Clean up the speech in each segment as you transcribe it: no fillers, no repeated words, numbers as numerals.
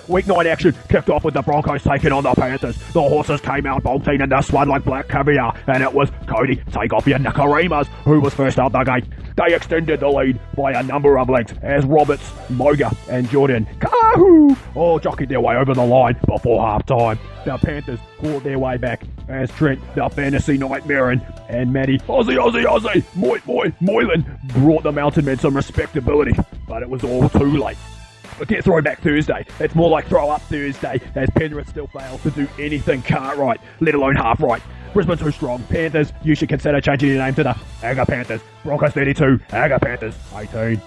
Week 9 action kicked off with the Broncos taking on the Panthers. The horses came out bolting in this one like black caviar, and it was Cody take off your Nrl who was first out the gate. They extended the lead by a number of lengths as Roberts, Moga and Jordan Kahoo all jockeyed their way over the line before half time. The Panthers clawed their way back as Trent, the fantasy nightmare, and Matty, Moylan brought the Mountain Men some respectability, but it was all too late. Forget Throwback Thursday. It's more like Throw Up Thursday, as Penrith still fails to do anything cart right, let alone half right. Brisbane too strong. Panthers, you should consider changing your name to the Aga Panthers. Broncos 32, Aga Panthers 18.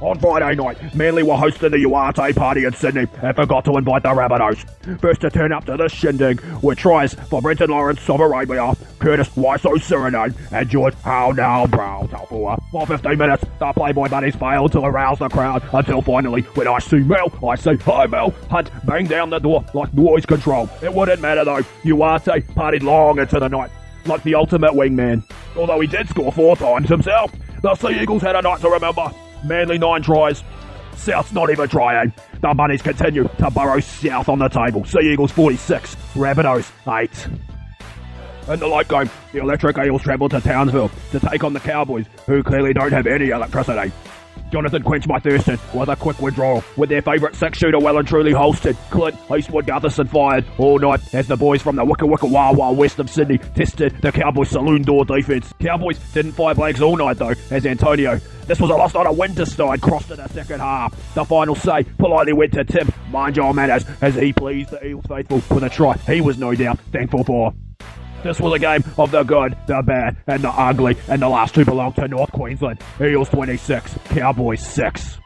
On Friday night, Manly were hosting the Uarte party in Sydney and forgot to invite the Rabbitohs. First to turn up to the shindig were tries for Brenton Lawrence of Arabia, Curtis Waiso Suriname, and George How Now Brow Taufua. For 15 minutes, the Playboy Bunnies failed to arouse the crowd until finally, when I see Mel, I say, "Hi Mel," Hunt banged down the door like noise control. It wouldn't matter though, Uarte partied long into the night, like the ultimate wingman. Although he did score 4 times himself, the Sea Eagles had a night to remember. Manly 9 tries. South's not even trying. The Bunnies continue to burrow south on the table. Sea Eagles 46, Rabbitohs 8. In the late game, the Electric Eels travelled to Townsville to take on the Cowboys, who clearly don't have any electricity. Jonathan quenched my thirsting with a quick withdrawal, with their favourite 6-shooter well and truly holstered. Clint Eastwood Gutherson fired all night as the boys from the Wicca Wicca Wah Wah west of Sydney tested the Cowboys' saloon door defence. Cowboys didn't fire blanks all night though, as Antonio, this was a loss on a winter side, crossed in the second half. The final say politely went to Tim Mind Your Manners as he pleased the Eels faithful with a try he was no doubt thankful for. This was a game of the good, the bad, and the ugly, and the last two belong to North Queensland. Eels 26, Cowboys 6.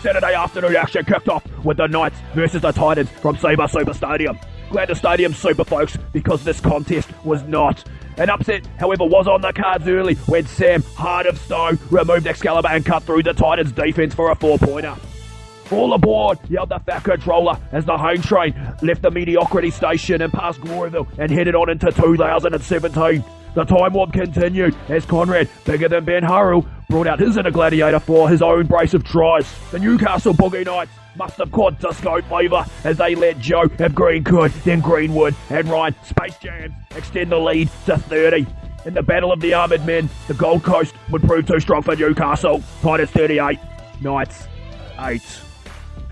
Saturday afternoon action kicked off with the Knights versus the Titans from Sabre Super Stadium. Glad the stadium's super, folks, because this contest was not. An upset, however, was on the cards early when Sam Heart of Stone removed Excalibur and cut through the Titans' defence for a 4-pointer. All aboard, yelled the fat controller as the home train left the mediocrity station and passed Gloryville and headed on into 2017. The time warp continued as Conrad, bigger than Ben Hurrell, brought out his inner gladiator for his own brace of tries. The Newcastle Boogie Knights must have caught disco fever as they let Joe, if Green could, then Greenwood, and Ryan, Space Jams, extend the lead to 30. In the Battle of the Armoured Men, the Gold Coast would prove too strong for Newcastle. Titans 38, Knights 8.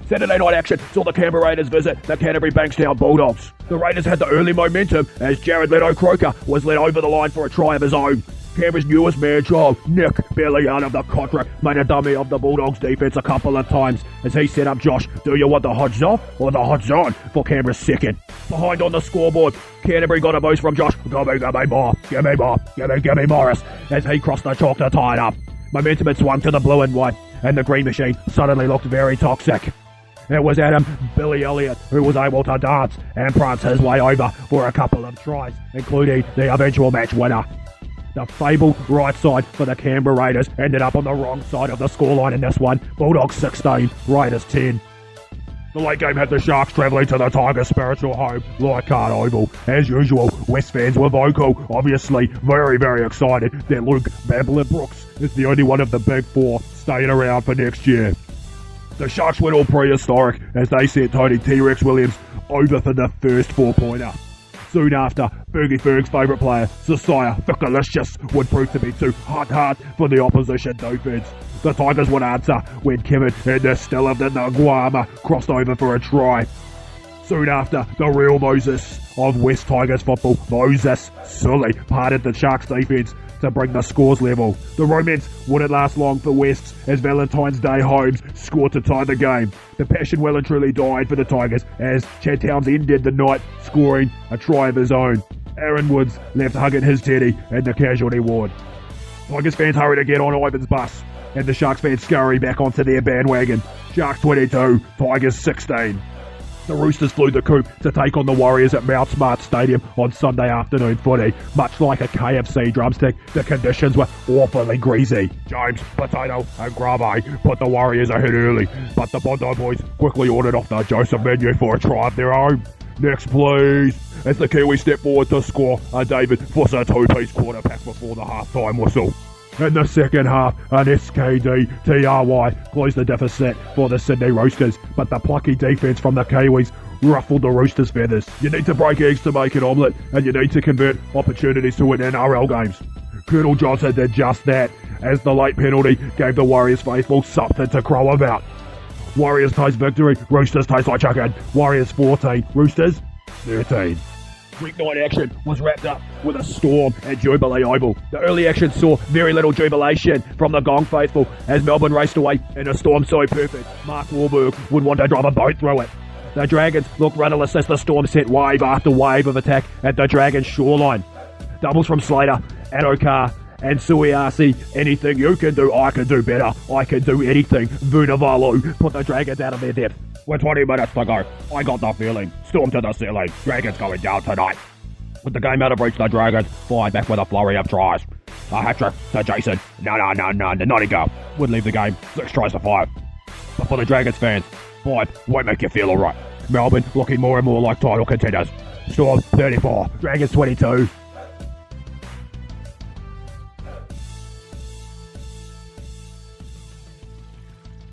Saturday night action saw the Canberra Raiders visit the Canterbury Bankstown Bulldogs. The Raiders had the early momentum as Jared Leto Croker was led over the line for a try of his own. Canberra's newest man-child, Nick, barely out of the contract, made a dummy of the Bulldogs defence a couple of times as he set up Josh, do you want the Hodge off or the Hodge on, for Canberra's second. Behind on the scoreboard, Canterbury got a boost from Josh, give me Morris, as he crossed the chalk to tie it up. Momentum had swung to the blue and white, and the green machine suddenly looked very toxic. It was Adam Billy Elliott who was able to dance and prance his way over for a couple of tries, including the eventual match winner. The fabled right side for the Canberra Raiders ended up on the wrong side of the scoreline in this one. Bulldogs 16, Raiders 10. The late game had the Sharks travelling to the Tigers' spiritual home, Leichhardt Oval. As usual, West fans were vocal, obviously very, very excited that Luke Babylon Brooks is the only one of the big four staying around for next year. The Sharks went all prehistoric as they sent Tony T-Rex Williams over for the first 4-pointer. Soon after, Fergie Ferg's favourite player, Josiah Fickalicious, would prove to be too hard for the opposition defence. The Tigers would answer when Kevin and the still of the Nguama crossed over for a try. Soon after, the real Moses of West Tigers football, Moses Sully, parted the Sharks defence to bring the scores level. The romance wouldn't last long for Wests as Valentine's Day Holmes scored to tie the game. The passion well and truly died for the Tigers as Chad Towns ended the night scoring a try of his own. Aaron Woods left hugging his teddy in the casualty ward. Tigers fans hurry to get on Ivan's bus and the Sharks fans scurry back onto their bandwagon. Sharks 22, Tigers 16. The Roosters flew the coop to take on the Warriors at Mount Smart Stadium on Sunday afternoon footy. Much like a KFC drumstick, the conditions were awfully greasy. James, Potato and Grave put the Warriors ahead early, but the Bondi boys quickly ordered off the Joseph menu for a try of their own. Next, please. As the Kiwis step forward to score, David forces a two-piece quarter pack before the half-time whistle. In the second half, an SKD TRY closed the deficit for the Sydney Roosters, but the plucky defence from the Kiwis ruffled the Roosters' feathers. You need to break eggs to make an omelette, and you need to convert opportunities to win NRL games. Colonel Johnson did just that, as the late penalty gave the Warriors faithful something to crow about. Warriors taste victory, Roosters taste like chicken. Warriors 14, Roosters 13. Weeknight action was wrapped up with a storm at Jubilee Oval. The early action saw very little jubilation from the Gong faithful as Melbourne raced away in a storm so perfect Mark Wahlberg would want to drive a boat through it. The Dragons looked rudderless as the storm sent wave after wave of attack at the Dragons' shoreline. Doubles from Slater, Adokar and Suiasi. Anything you can do, I can do better. I can do anything. Vunivalu put the Dragons out of their depth. With 20 minutes to go, I got the feeling. Storm to the ceiling. Dragons going down tonight. With the game out of reach, the Dragons fired back with a flurry of tries. A hat-trick to Jason. No, the naughty girl would leave the game 6 tries to 5. But for the Dragons fans, 5 won't make you feel alright. Melbourne looking more and more like title contenders. Storm 34, Dragons 22.